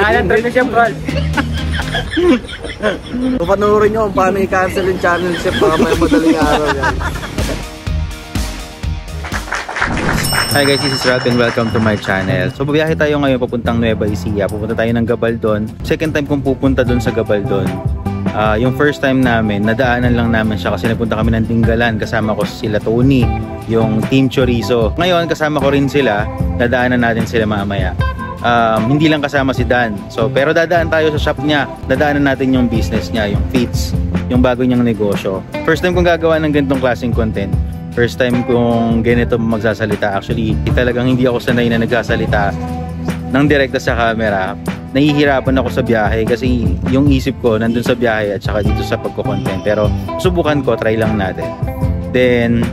Nakalantar na siya, Brad. So, panoorin nyo kung paano i-cancel yung channel siya baka may madaling araw yan. Hi guys, this is Ralph and welcome to my channel. So babiyahe tayo ngayon papuntang Nueva Ecija. Pupunta tayo ng Gabaldon. Second time kong pupunta doon sa Gabaldon. Yung first time namin, nadaanan lang namin siya kasi nagpunta kami ng Tinggalan. Kasama ko sila Tony, yung Team Chorizo. Ngayon kasama ko rin sila. Dadaanan natin sila mamaya. Hindi lang kasama si Dan. So pero dadaan tayo sa shop niya. Dadaanan natin yung business niya, yung Feats, yung bago niyang negosyo. First time kong gagawa ng ganitong klaseng content. First time kong ganito magsasalita. Actually, talagang hindi ako sanay na nagsasalita ng direkta sa camera. Nahihirapan ako sa biyahe kasi yung isip ko nandun sa biyahe at saka dito sa pagko-content. Pero subukan ko, try lang natin. Then,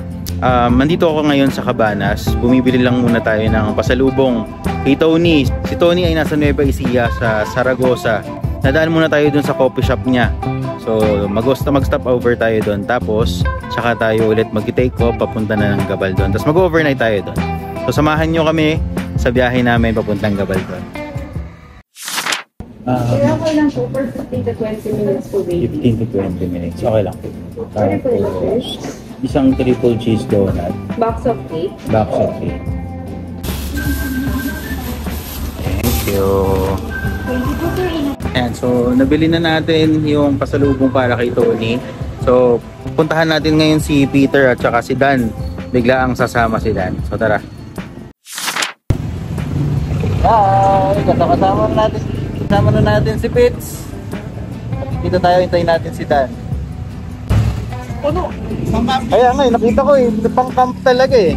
nandito ako ngayon sa Cabanas. Bumibili lang muna tayo ng pasalubong kay Tony. Si Tony ay nasa Nueva Ecija sa Zaragoza. Nadaan muna tayo dun sa coffee shop niya. So mag-stop over tayo doon. Tapos saka tayo ulit mag-take off papunta na ng Gabaldon. Tapos mag-overnight tayo doon. So samahan nyo kami sa biyahe namin papuntang Gabaldon. Okay lang po for 15 to 20 minutes po, baby. 15 to 20 minutes. Okay lang. Tapos isang triple cheese donut. Box of cake. Box of cake. Thank you. Ayan, so nabili na natin yung pasalubong para kay Tony. So puntahan natin ngayon si Peter at saka si Dan. Bigla ang sasama si Dan. So tara. Hi! Kasama na natin si Pits. Dito tayo, hintayin natin si Dan. Ano? Kaya nga, nakita ko eh. Pang-camp talaga eh.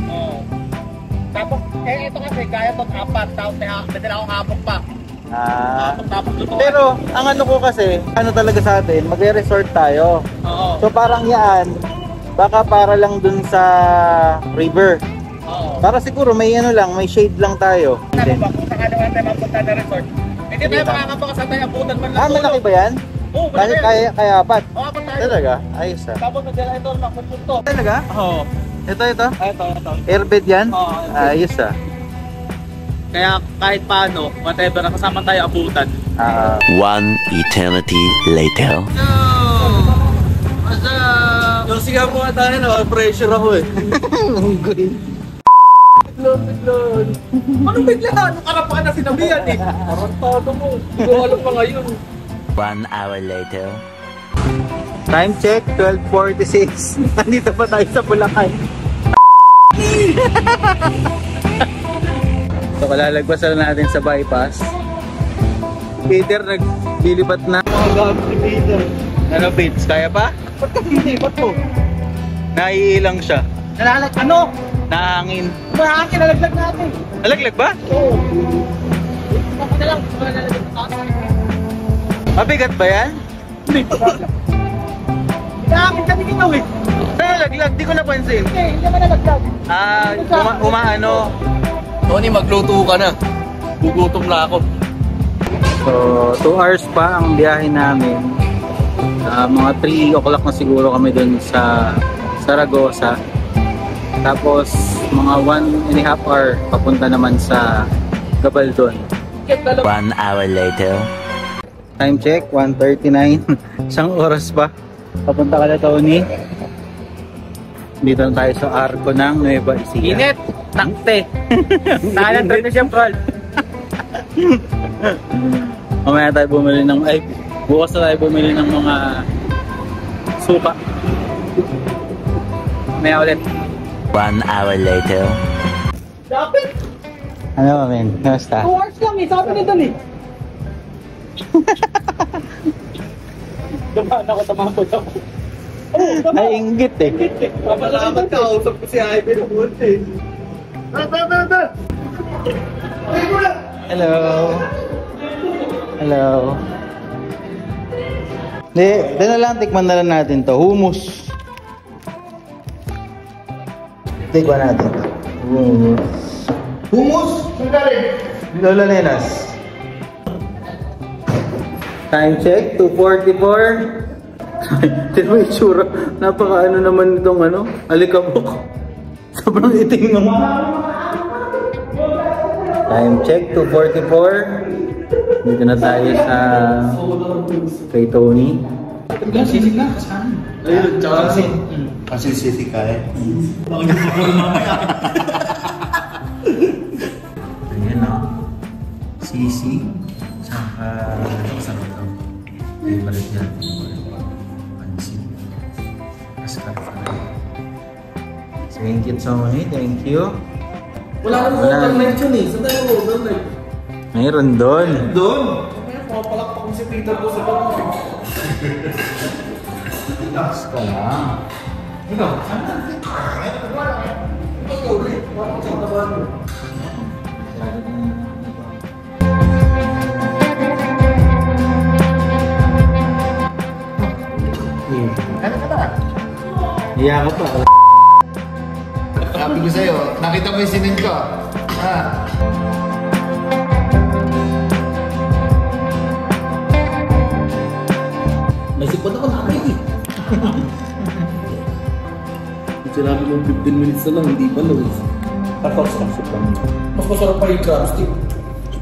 Tapos, ito kasi, kaya itong apat. Tapos, may akong hapok pa. Pero ang ano ko kasi, ano talaga sa atin, magre-resort tayo. Oo. So parang yan, baka para lang dun sa river. Oo. Para siguro may ano lang, may shade lang tayo. Ano ba, kung saka naman tayo mapunta na resort, hindi tayo makakapaka sa tayo abutan man lang. Malaki ba yan? Oo, malaki. Kaya apat? Oo, apat tayo. Talaga? Ayos ah. Tapos nandiyan ito, makupunto. Talaga? Oo. Ito? Ito. Airbed yan? Oo. Ayos ah. Kaya kahit paano, whatever, nakasama tayo abutan. One eternity later. No! What's up? Yung sigaw mo nga tayo, pressure ako eh. Bitlon. Anong bigla? Anong karapakan na sinabihan eh? Arantado mo. Hindi ko alam pa ngayon. 1 hour later. Time check, 12:46. Nandito pa tayo sa Bulacan. So kalalagpasan natin sa bypass. Peter naglilipat na. Mga gamit ni Peter. Ano Pits, kaya pa? Ba't kasi hindi? Ba't po? Naiilang siya. Ano? Nahangin. Mahangin, nalaglag natin. Nalaglag ba? Oo. Ako na lang. Mabigat ba yan? Hindi. Mahangin kami ginaw eh. Nalaglag, di ko napansin. Hindi naman nalaglag. Umaano. Tony, magluto ka na. Gugutom na ako. So 2 hours pa ang biyahe namin. Mga 3 o'clock na siguro kami dun sa Zaragoza. Tapos mga 1.5 hour papunta naman sa Gabaldon. 1 hour later. Time check, 1:39. Isang oras pa. Papunta ka na Tony. Dito na tayo sa arko ng Nueva Ecija. Init! Takte! Nakalantar na siya, Brad. Mamaya tayo bumili ng, bukas na tayo bumili ng mga suka. Mamaya ulit. 1 hour later. Dapat! Ano men? Kamusta? 2 hours lang eh. Sabi nito eh. Damaan ako, tamapod ako. Naiinggit eh. Papalaman ka, usap ko si Ivy ng buti. Hello. Hello. Di na lang, tikman na lang natin to. Hummus. Tikman natin to. Hummus? Saan galing? Lola Nenas. Time check, 2:44. Tignan mo yung tsura. Napaka ano naman itong alikabok. Sobrang itim ng... Time check, 2:44. Dito na tayo sa kay Tony. Sisig na, kasahan. Ayun, tsaka Kasi city ka eh. Ayan o. Sisig. Saka saan ito? Favorite yan. Pansin. Masarap na rin. Thank you, Tony. Thank you. Wala nang overnight yun eh. Saan tayo overnight? Mayroon doon. Doon? Papalakpak ko si Peter ko sa doon. Relax ka lang. Ikaw, saan na? Ikaw ulit. Wala sa taban mo. Ano ka ba? Iya ka pa. Sabi ko sa'yo, nakita mo yung sinin ko. Ha? May sipon ako nakakay eh. Sinabi mo 15 minutes na lang, hindi pa lang. Tapos lang supang. Mas masarap pa yung crab stick.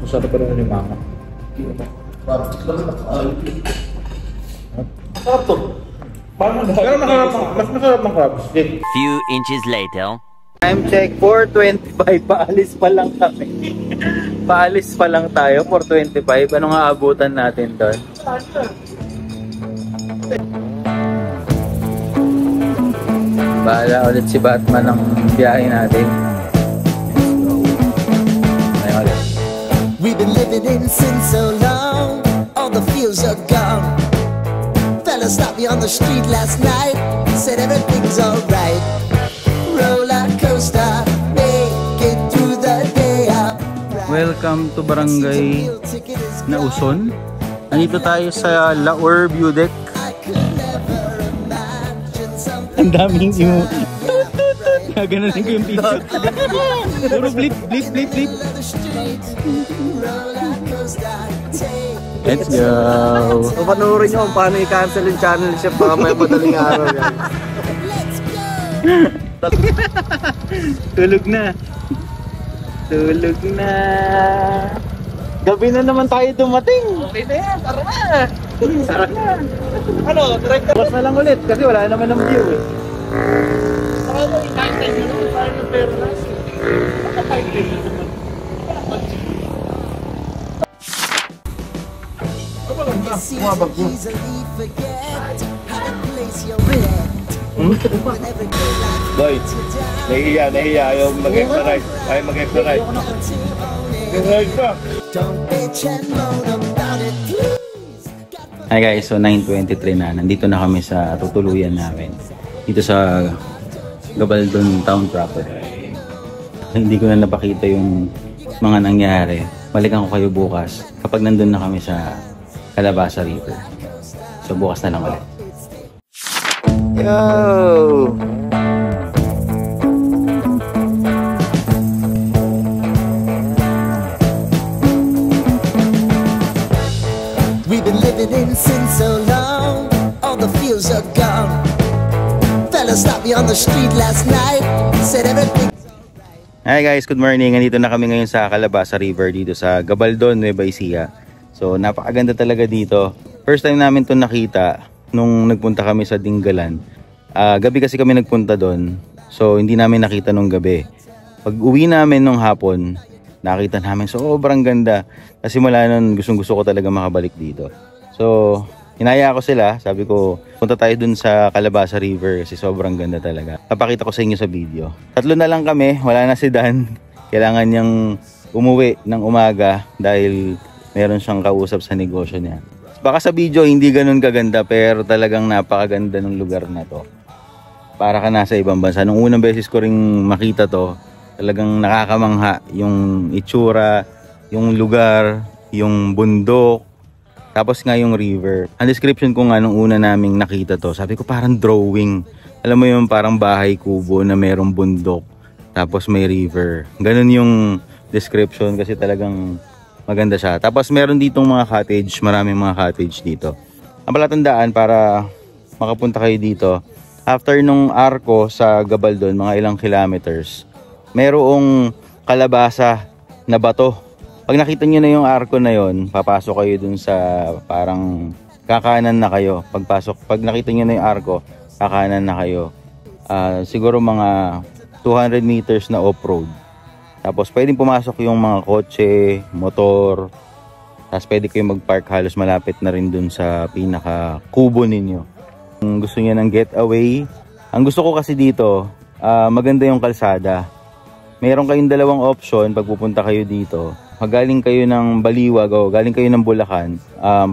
Masarap pa rin yung mama. Crab stick lang nakakaayot eh. Sarap to. Pero mas masarap ng crab stick. Few inches later. Time check, 4:25. Paalis pa lang kami. Paalis pa lang tayo, 4:25. Anong aabutan natin doon? Bahala ulit si Batman ng biyahe natin. Let's go. Ngayon ulit. We've been living in sin so long, all the feels are gone. Fella stopped me on the street last night, said everything's alright. Roller coaster, make it through the day. Welcome to Barangay Nauson. Nandito tayo sa Laur View Deck. Ang daming imo. Gaganon ko yung picture. Puro blip, blip, blip, blip. Let's go. So, panoorin nyo kung paano i-cancel yung channel chef baka may madaling araw yan. Tulog na. Tulog na. Gabi na naman tayo dumating. Okay na yan. Tara na. Tara na. Ano, direct Tapos na lang ulit kasi wala naman ng view eh. Ano, ikaintay nyo naman tayo ng pera nasi. Ano tayo nyo naman? Ano lang na? Kumabag mo. Boy, nahihiya. Ayaw mag-exercise. Ayaw mag-exercise. Exercise pa. Don't bitch and moan about it, please. Hi guys, so 9:23 na. Nandito na kami sa tutuluyan namin. Dito sa Gabaldon Town proper. Hindi ko na napakita yung mga nangyari. Balikan ko kayo bukas kapag nandun na kami sa Calabasa River. So bukas na lang ulit. Yo! We've been living in sin so long, all the feels are gone. Fella stopped me on the street last night, said everything. Hi guys, good morning. Nandito na kami ngayon sa Calabasa River dito sa Gabaldon, Nueva Ecija. So napakaganda talaga dito. First time namin to nakita nung nagpunta kami sa Dingalan. Gabi kasi kami nagpunta doon. So hindi namin nakita nung gabi. Pag uwi namin nung hapon, nakita namin sobrang ganda. Kasi mula nun gustong gusto ko talaga makabalik dito. So hinaya ko sila, sabi ko punta tayo dun sa Calabasa River kasi sobrang ganda talaga. Papakita ko sa inyo sa video. 3 na lang kami, wala na si Dan. Kailangan niyang umuwi ng umaga dahil meron siyang kausap sa negosyo niya. Baka sa video hindi ganun kaganda pero talagang napakaganda ng lugar na to. Para ka nasa ibang bansa. Nung unang beses ko ring makita to, talagang nakakamangha yung itsura, yung lugar, yung bundok, tapos nga yung river. Ang description ko nga nung una naming nakita to, sabi ko parang drawing. Alam mo yung parang bahay kubo na merong bundok, tapos may river. Ganun yung description kasi talagang maganda siya. Tapos meron ditong mga cottage, maraming mga cottage dito. Ang palatandaan para makapunta kayo dito, after nung arko sa Gabaldon, mga ilang kilometers, merong kalabasa na bato Pag nakita nyo na yung arko na yon, papasok kayo dun sa parang kakanan na kayo. Pag nakita nyo na yung arko, kakanan na kayo. Siguro mga 200 meters na off-road. Tapos pwedeng pumasok yung mga kotse, motor. Tapos pwede kayong mag-park halos malapit na rin dun sa pinaka-kubo ninyo. Kung gusto niyo ng getaway, ang gusto ko kasi dito, maganda yung kalsada. Meron kayong dalawang option pag pupunta kayo dito. Pag galing kayo ng Baliwag o galing kayo ng Bulacan,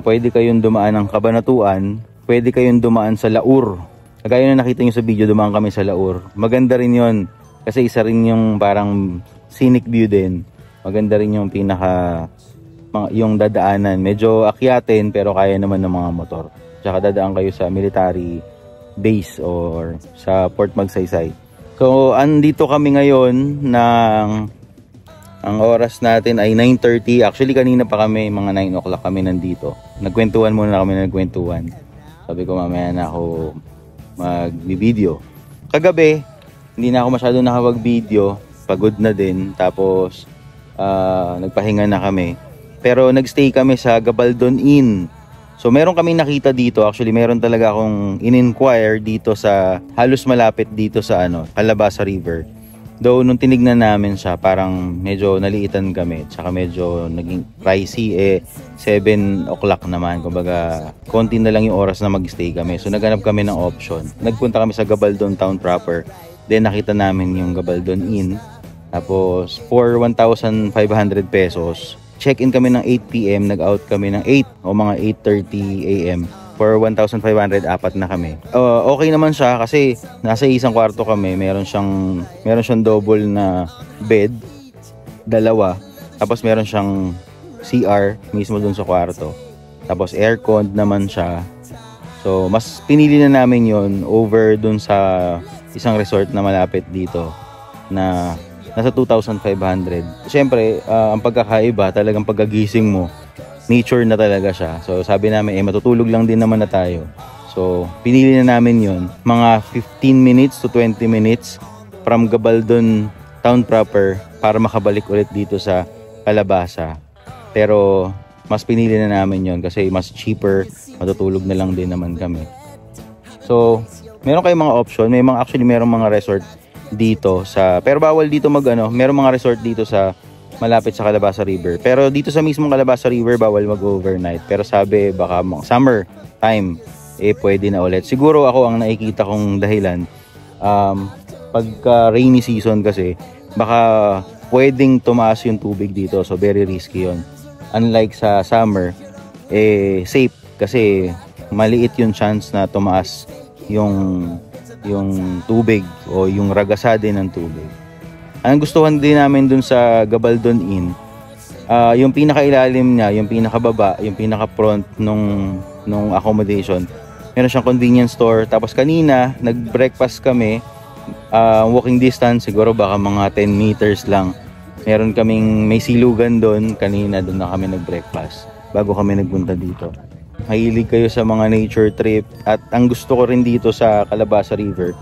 pwede kayong dumaan ng Cabanatuan, pwede kayong dumaan sa Laur. Kagaya na nakita nyo sa video, dumaan kami sa Laur. Maganda rin yon kasi isa rin yung parang scenic view din. Maganda rin yung yung dadaanan. Medyo akyatin pero kaya naman ng mga motor. Tsaka dadaan kayo sa military base or sa Port Magsaysay. So, andito kami ngayon ang oras natin ay 9:30. Actually, kanina pa kami, mga 9 o'clock kami nandito. Nagkwentuhan muna kami, Sabi ko, mamaya na ako mag-video. Kagabi, hindi na ako masyado nakapag-video. Pagod na din. Tapos, nagpahinga na kami. Pero, nagstay kami sa Gabaldon Inn. So meron kaming nakita dito, actually meron talaga akong in-inquire dito sa halos malapit dito sa Calabasa River. Though nung tinignan namin siya, parang medyo naliitan kami, tsaka medyo naging pricey 7 o'clock naman. Kumbaga, konti na lang yung oras na mag-stay kami. So naghanap kami ng option. Nagpunta kami sa Gabaldon Town proper. Then nakita namin yung Gabaldon Inn. Tapos for 1,500 pesos. Check-in kami ng 8 PM, nag-out kami ng 8 o mga 8:30 AM. For 1,500, apat na kami. Okay naman siya kasi nasa isang kwarto kami. Meron siyang double na bed, dalawa. Tapos meron siyang CR mismo dun sa kwarto. Tapos aircon naman siya. So mas pinili na namin yon over dun sa isang resort na malapit dito na nasa 2,500. Siyempre, ang pagkakaiba, talagang pagkagising mo, nature na talaga siya. So, sabi namin, matutulog lang din naman na tayo. So, pinili na namin yon mga 15 minutes to 20 minutes from Gabaldon Town proper para makabalik ulit dito sa Calabasa. Pero, mas pinili na namin yon kasi mas cheaper, matutulog na lang din naman kami. So, meron kayong mga option. Actually, merong mga resort dito pero bawal dito merong mga resort dito sa malapit sa Calabasa River, pero dito sa mismong Calabasa River bawal mag-overnight. Pero sabi baka summer time pwede na ulit. Siguro ako ang nakikita kong dahilan, pagka rainy season kasi baka pwedeng tumaas yung tubig dito, so very risky yon. Unlike sa summer, safe kasi maliit yung chance na tumaas yung tubig o yung ragasade ng tubig. Ang gustuhan din namin dun sa Gabaldon Inn, yung pinakailalim niya, yung pinakababa, yung pinaka-front nung accommodation, meron siyang convenience store. Tapos kanina, nag-breakfast kami, walking distance, siguro baka mga 10 meters lang. May silugan doon, kanina doon na kami nag-breakfast bago kami nagpunta dito. Mahilig kayo sa mga nature trip, at ang gusto ko rin dito sa Calabasa River,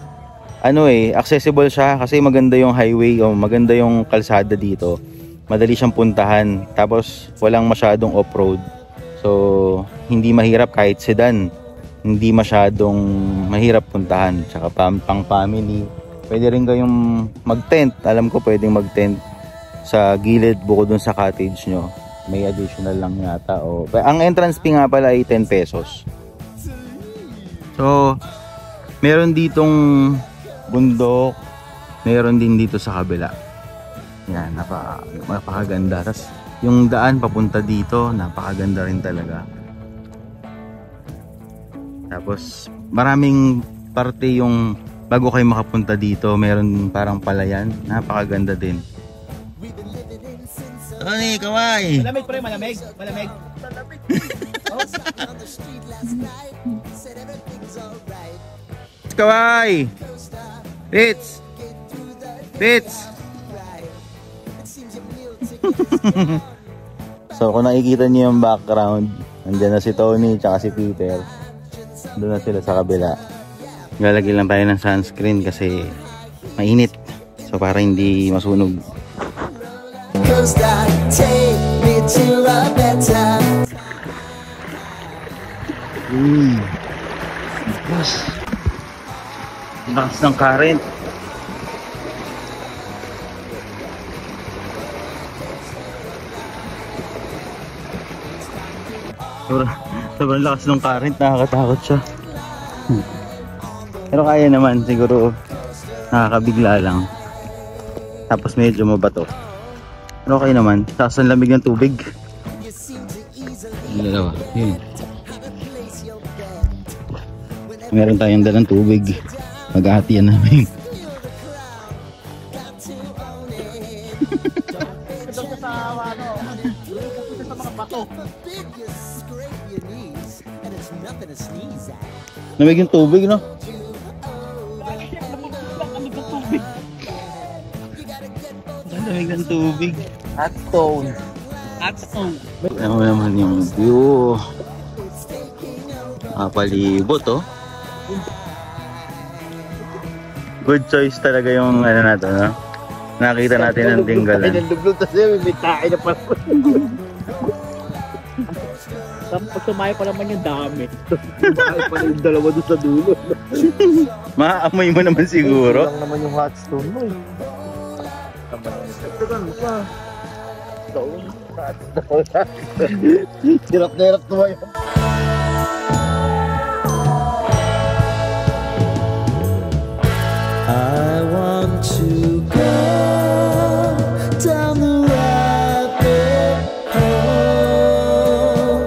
accessible siya kasi maganda yung highway o maganda yung kalsada dito. Madali siyang puntahan, tapos walang masyadong off-road. So, hindi mahirap kahit sedan. Hindi masyadong mahirap puntahan. Tsaka pang family. Pwede rin kayong mag-tent. Alam ko pwedeng mag-tent sa gilid bukod dun sa cottage nyo. May additional lang yata. Ang entrance fee nga pala ay 10 pesos. So, meron ditong bundok. Meron din dito sa kabila. Yan, napakaganda. Tapos, yung daan papunta dito, napakaganda rin talaga. Tapos, maraming parte yung bago kayo makapunta dito, meron parang palayan. Napakaganda din. Tony, kaway! Malamig pre, malamig. Malamig. Kaway! Ritz! Ritz! So kung nakikita niyo yung background, nandiyan na si Tony tsaka si Peter. Doon na sila sa kabila. Lalagyan lang tayo ng sunscreen kasi mainit. So para hindi masunog. Take to a better. Lakas. Lakas ng current. Sobrang lakas ng current, nakakatakot siya. Pero kaya naman, siguro nakakabigla lang. Tapos medyo mabato. Pero okay naman, taas ang lamig ng tubig. Yung dalawa, yun. Meron tayong dalang tubig. Maghahatian namin. Lamig yung tubig, no? Lamig ng tubig. Hot stone. Alam mo naman yung view. Palibot, oh. Good choice talaga yung ano natin, no? Nakita natin ang Dinggalan. Ay, nandublog kasi may tae na pala. Pag sumayo pa naman yung dami. Ay, pala yung dalawa doon sa dulo. Maaamoy mo naman siguro. Lang naman yung hot stone mo eh. Hirap na hirap tumayo. I want to go down the rabbit hole,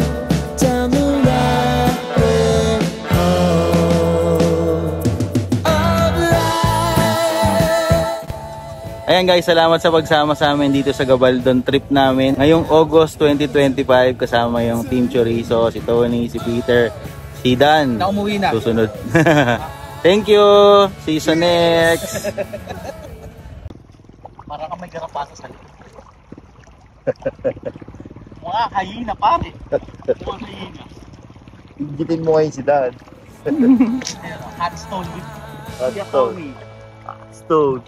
down the rabbit hole of life. Ayan guys, salamat sa pagsama sa amin dito sa Gabaldon trip namin. Ngayong August 2025 kasama yung Team Chorizo, si Tony, si Peter, si Dan. Na umuwi na. Susunod. Thank you! See you sa next! Para ka may garapasa sa likod. Mga hayina pare. Mga hayina. Igitin mo ngayon si Dad. Hot stone. Hot stone. Hot stone.